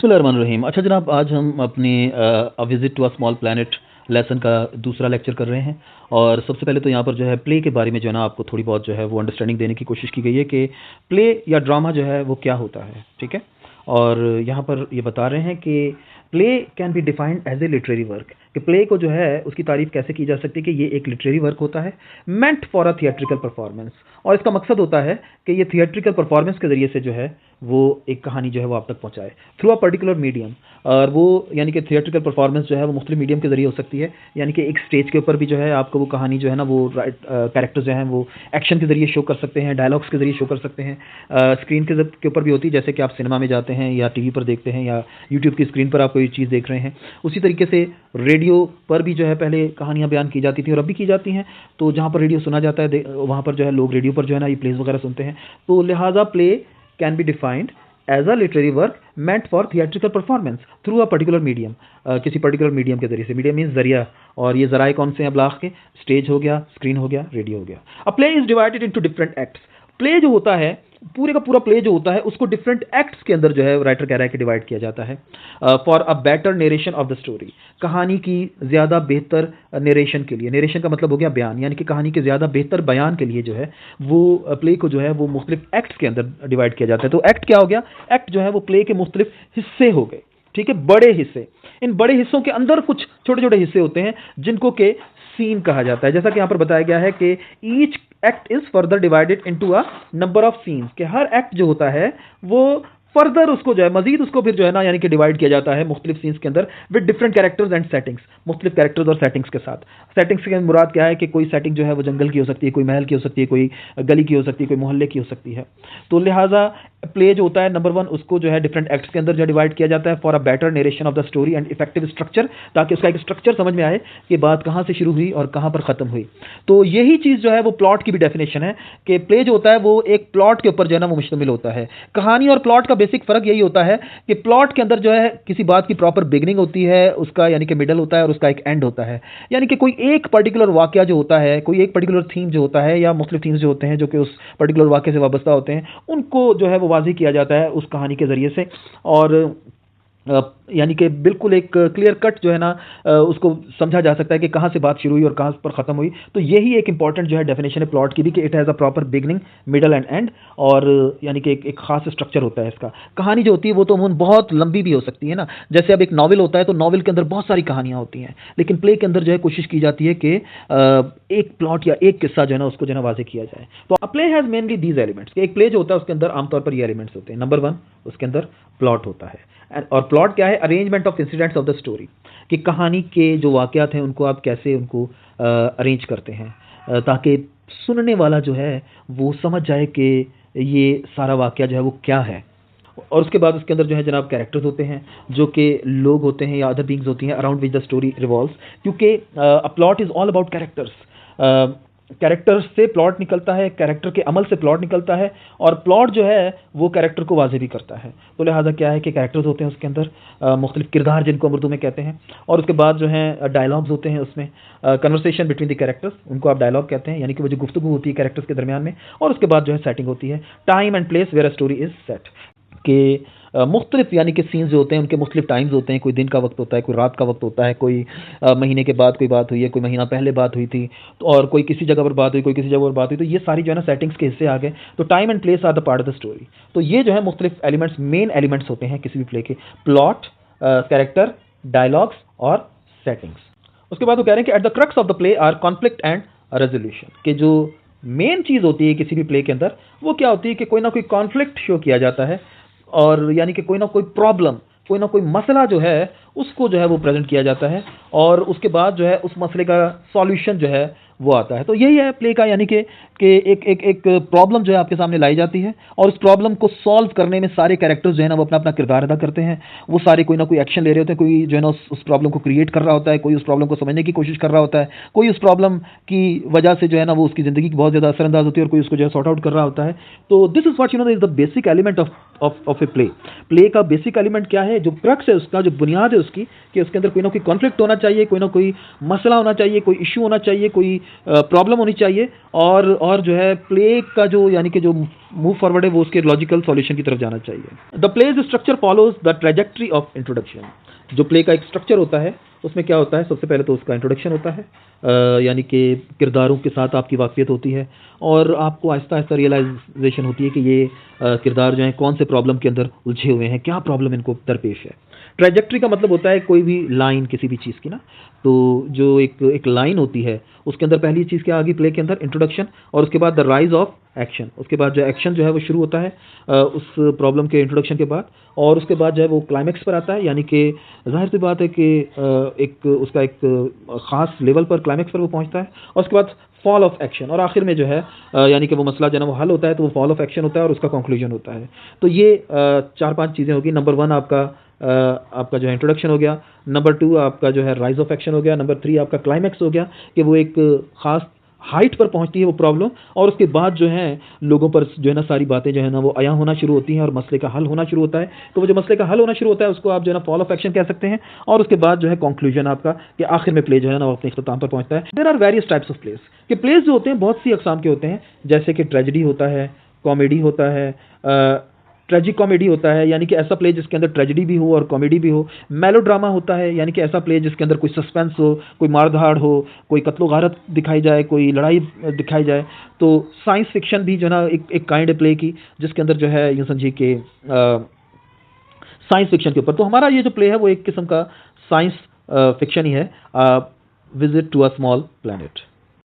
बिस्मिल्लाहिर्रहमानिर्रहीम। अच्छा जनाब, आज हम अपनी a visit to a small planet lesson का दूसरा लेक्चर कर रहे हैं। और सबसे पहले तो यहाँ पर जो है प्ले के बारे में जो है ना आपको थोड़ी बहुत जो है वो अंडरस्टैंडिंग देने की कोशिश की गई है कि प्ले या ड्रामा जो है वो क्या होता है, ठीक है। और यहाँ पर ये बता रहे हैं कि play can be defined as a literary work, कि प्ले को जो है उसकी तारीफ कैसे की जा सकती है कि ये एक लिटरेरी वर्क होता है meant for a theatrical performance. और इसका मकसद होता है कि ये थिएट्रिकल परफॉर्मेंस के ज़रिए से जो है वो एक कहानी जो है वो आप तक पहुंचाए थ्रू अ पर्टिकुलर मीडियम। और वो यानी कि थिएट्रिकल परफॉर्मेंस जो है वो मुख्तलिफ मीडियम के ज़रिए हो सकती है, यानी कि एक स्टेज के ऊपर भी जो है आपको वो कहानी जो है ना वो कैरेक्टर्स जो हैं वो एक्शन के ज़रिए शो कर सकते हैं, डायलॉग्स के ज़रिए शो कर सकते हैं, स्क्रीन के ऊपर भी होती है, जैसे कि आप सिनेमा में जाते हैं या टीवी पर देखते हैं या यूट्यूब की स्क्रीन पर आप कोई चीज़ देख रहे हैं। उसी तरीके से रेडियो पर भी जो है पहले कहानियाँ बयान की जाती थी और अब भी की जाती हैं। तो जहाँ पर रेडियो सुना जाता है वहाँ पर जो है लोग रेडियो पर जो है ना ये प्लेस वगैरह सुनते हैं। तो लिहाजा play can be defined as a literary work meant for theatrical performance through a particular medium, किसी पर्टिकुलर मीडियम के जरिए से। मीडियम मीन्स जरिया, और ये जराए कौन से हैं अबलाग के? स्टेज हो गया, स्क्रीन हो गया, रेडियो हो गया। अ play is divided into different acts. Play जो होता है, पूरे का पूरा प्ले जो होता है उसको डिफरेंट एक्ट्स के अंदर जो है राइटर कह रहा है कि डिवाइड किया जाता है for a better narration of the story, कहानी की ज़्यादा बेहतर नरेशन के लिए। नरेशन का मतलब हो गया बयान, यानी कि कहानी के ज़्यादा बेहतर बयान के लिए जो है वो प्ले को जो है वो मुख्तलिफ एक्ट्स के अंदर डिवाइड किया जाता है। तो एक्ट क्या हो गया? एक्ट जो है वो प्ले के मुख्तलिफ हिस्से हो गए, ठीक है, बड़े हिस्से। इन बड़े हिस्सों के अंदर कुछ छोटे छोटे हिस्से होते हैं जिनको के सीन कहा जाता है। जैसा कि यहाँ पर बताया गया है कि each act is further divided into a number of scenes, कि हर एक्ट जो होता है वो फर्दर उसको जो है मजीद उसको फिर जो है ना यानी कि डिवाइड किया जाता है मुख्तलिफ सीन्स के अंदर with different characters and settings, मुख्तलिफ कैरेक्टर्स और सेटिंग्स के साथ। सेटिंग्स के मुराद क्या है कि कोई सेटिंग जो है वो जंगल की हो सकती है, कोई महल की हो सकती है, कोई गली की हो सकती है, कोई मोहल्ले की हो सकती है। तो लिहाजा प्ले जो होता है नंबर वन उसको जो है डिफरेंट एक्ट्स के अंदर जो डिवाइड किया जाता है for a better narration of the story and effective structure, ताकि उसका एक स्ट्रक्चर समझ में आए कि बात कहाँ से शुरू हुई और कहाँ पर ख़त्म हुई। तो यही चीज़ जो है वो प्लॉट की भी डेफिनेशन है कि प्ले जो होता है वो एक प्लॉट के ऊपर जो है ना वो मुश्तमिल होता है। कहानी और प्लॉट का बेसिक फ़र्क यही होता है कि प्लॉट के अंदर जो है किसी बात की प्रॉपर बिगनिंग होती है, उसका यानी कि मिडल होता है और उसका एक एंड होता है। यानी कि कोई एक पर्टिकुलर वाक़या जो होता है, कोई एक पर्टिकुलर थीम जो होता है या मुख्तलिफ थीम्स जो होते हैं जो कि उस पर्टिकुलर वाक़े से वाबस्ता होते हैं, उनको जो है वो वाज़ेह किया जाता है उस कहानी के ज़रिए से। और यानी कि बिल्कुल एक क्लियर कट जो है ना उसको समझा जा सकता है कि कहाँ से बात शुरू हुई और कहाँ पर ख़त्म हुई। तो यही एक इंपॉर्टेंट जो है डेफिनेशन है प्लॉट की भी कि it has a proper beginning, middle and and. और यानी कि एक ख़ास स्ट्रक्चर होता है इसका। कहानी जो होती है वो तो अमूमन बहुत लंबी भी हो सकती है ना, जैसे अब एक नावल होता है तो नावल के अंदर बहुत सारी कहानियाँ होती हैं, लेकिन प्ले के अंदर जो है कोशिश की जाती है कि एक प्लॉट या एक किस्सा जो है ना उसको जो है वाज़ेह किया जाए। तो अ play has mainly these elements, एक प्ले जो होता है उसके अंदर आमतौर पर ये एलिमेंट्स होते हैं। नंबर वन, उसके अंदर प्लॉट होता है। और प्लॉट क्या है? Arrangement of incidents of the story, कि कहानी के जो वाक़यात हैं उनको आप कैसे उनको अरेंज करते हैं ताकि सुनने वाला जो है वो समझ जाए कि ये सारा वाक़या जो है वो क्या है। और उसके बाद उसके अंदर जो है जनाब कैरेक्टर्स होते हैं जो कि लोग होते हैं या अदर बीइंग्स होती हैं around which the story revolves, क्योंकि a plot is all about characters. Character से प्लॉट निकलता है, कैरेक्टर के अमल से प्लॉट निकलता है, और प्लॉट जो है वो कैरेक्टर को वाज़ेह भी करता है। तो लिहाजा क्या है कि कैरेक्टर्स होते हैं उसके अंदर, मुख्तलिफ किरदार जिनको हम उर्दू में कहते हैं, और उसके बाद जो है डायलॉग्स होते हैं उसमें, कन्वर्सेशन बिटवीन द कैरेक्टर्स, उनको आप डायलॉग कहते हैं, यानी कि वो जो गुफ्तगू होती है कैरेक्टर्स के दरमियान में। और उसके बाद जो है सेटिंग होती है, time and place where a story is set, कि मुख्तलिफ यानी कि सीन्स जो होते हैं उनके मुख्तलिफ टाइम्स होते हैं। कोई दिन का वक्त होता है, कोई रात का वक्त होता है, कोई महीने के बाद कोई बात हुई है, कोई महीना पहले बात हुई थी, तो और कोई किसी जगह पर बात हुई, कोई किसी जगह पर बात हुई। तो ये सारी जो है ना सेटिंग्स के हिस्से आ गए। तो time and place are the part of the story. तो ये जो है मुख्तलिफ एलिमेंट्स, मेन एलिमेंट्स होते हैं किसी भी प्ले के, प्लॉट, कैरेक्टर, डायलॉग्स और सेटिंग्स। उसके बाद वो कह रहे हैं कि at the crux of the play are conflict and resolution, कि जो मेन चीज़ होती है किसी भी प्ले के अंदर वो क्या होती है कि कोई ना कोई कॉन्फ्लिक्ट शो किया जाता है, और यानी कि कोई ना कोई प्रॉब्लम, कोई ना कोई मसला जो है उसको जो है वो प्रेजेंट किया जाता है, और उसके बाद जो है उस मसले का सॉल्यूशन जो है वो आता है। तो यही है प्ले का, यानी कि एक प्रॉब्लम जो है आपके सामने लाई जाती है, और उस प्रॉब्लम को सॉल्व करने में सारे कैरेक्टर्स जो है ना वो अपना अपना किरदार अदा करते हैं। वो सारे कोई ना कोई एक्शन ले रहे होते हैं, कोई जो है ना उस प्रॉब्लम को क्रिएट कर रहा होता है, कोई उस प्रॉब्लम को समझने की कोशिश कर रहा होता है, कोई उस प्रॉब्लम की वजह से जो है ना वो उसकी ज़िंदगी की बहुत ज़्यादा असरअंदाज होती है, और कोई उसको जो है सॉर्ट आउट कर रहा होता है। तो this is what is the basic element of a play. Play का बेसिक एलिमेंट क्या है? जो क्रक्स है उसका, जो बुनियाद है उसकी, कि उसके अंदर कोई ना कोई कॉन्फ्लिक्ट होना चाहिए, कोई ना कोई मसला होना चाहिए, कोई इशू होना चाहिए, कोई प्रॉब्लम होनी चाहिए, और जो है प्ले का जो यानी कि जो मूव फॉरवर्ड है वो उसके लॉजिकल सॉल्यूशन की तरफ जाना चाहिए। The play's structure follows the trajectory of introduction. जो प्ले का एक स्ट्रक्चर होता है उसमें क्या होता है, सबसे पहले तो उसका इंट्रोडक्शन होता है, यानी कि किरदारों के साथ आपकी वाक़फ़ियत होती है और आपको आहिस्ता आहिस्ता रियलाइजेशन होती है कि ये किरदार जो हैं कौन से प्रॉब्लम के अंदर उलझे हुए हैं, क्या प्रॉब्लम इनको दरपेश है। ट्रैजेक्टरी का मतलब होता है कोई भी लाइन किसी भी चीज़ की ना, तो जो एक एक लाइन होती है उसके अंदर पहली चीज़ क्या आ गई प्ले के अंदर, इंट्रोडक्शन, और उसके बाद द राइज ऑफ एक्शन, उसके बाद जो एक्शन जो है वो शुरू होता है उस प्रॉब्लम के इंट्रोडक्शन के बाद, और उसके बाद जो है वो क्लाइमैक्स पर आता है, यानी कि ज़ाहिर सी बात है कि एक उसका एक ख़ास लेवल पर क्लाइमैक्स पर वो पहुंचता है, और उसके बाद फॉल ऑफ एक्शन, और आखिर में जो है यानी कि वो मसला जो है ना वो हल होता है, तो वो फॉल ऑफ एक्शन होता है और उसका कंक्लूजन होता है। तो ये 4-5 चीज़ें होगी। नंबर 1 आपका जो है इंट्रोडक्शन हो गया, नंबर 2 आपका जो है राइज ऑफ एक्शन हो गया, नंबर 3 आपका क्लाइमैक्स हो गया कि वो एक ख़ास हाइट पर पहुंचती है वो प्रॉब्लम, और उसके बाद जो है लोगों पर जो है ना सारी बातें जो है ना वो अया होना शुरू होती हैं और मसले का हल होना शुरू होता है। तो वो जो मसले का हल होना शुरू होता है उसको आप जो है ना फॉल ऑफ एक्शन कह सकते हैं, और उसके बाद जो है कंक्लूजन आपका कि आखिर में प्ले जो है ना वो अपने इख्तिताम पर पहुंचता है। There are various types of plays, कि प्लेस जो होते हैं बहुत सी अकसाम के होते हैं, जैसे कि ट्रेजेडी होता है, कॉमेडी होता है, ट्रेजिक कॉमेडी होता है, यानी कि ऐसा प्ले जिसके अंदर ट्रेजेडी भी हो और कॉमेडी भी हो। मेलोड्रामा होता है, यानी कि ऐसा प्ले जिसके अंदर कोई सस्पेंस हो, कोई मार-धाड़ हो, कोई कत्लो-गारत दिखाई जाए, कोई लड़ाई दिखाई जाए। तो साइंस फिक्शन भी जो है ना एक काइंड है प्ले की, जिसके अंदर जो है यूँ समझिए कि साइंस फिक्शन के ऊपर। तो हमारा ये जो प्ले है वो एक किस्म का साइंस फिक्शन ही है, visit to a small planet.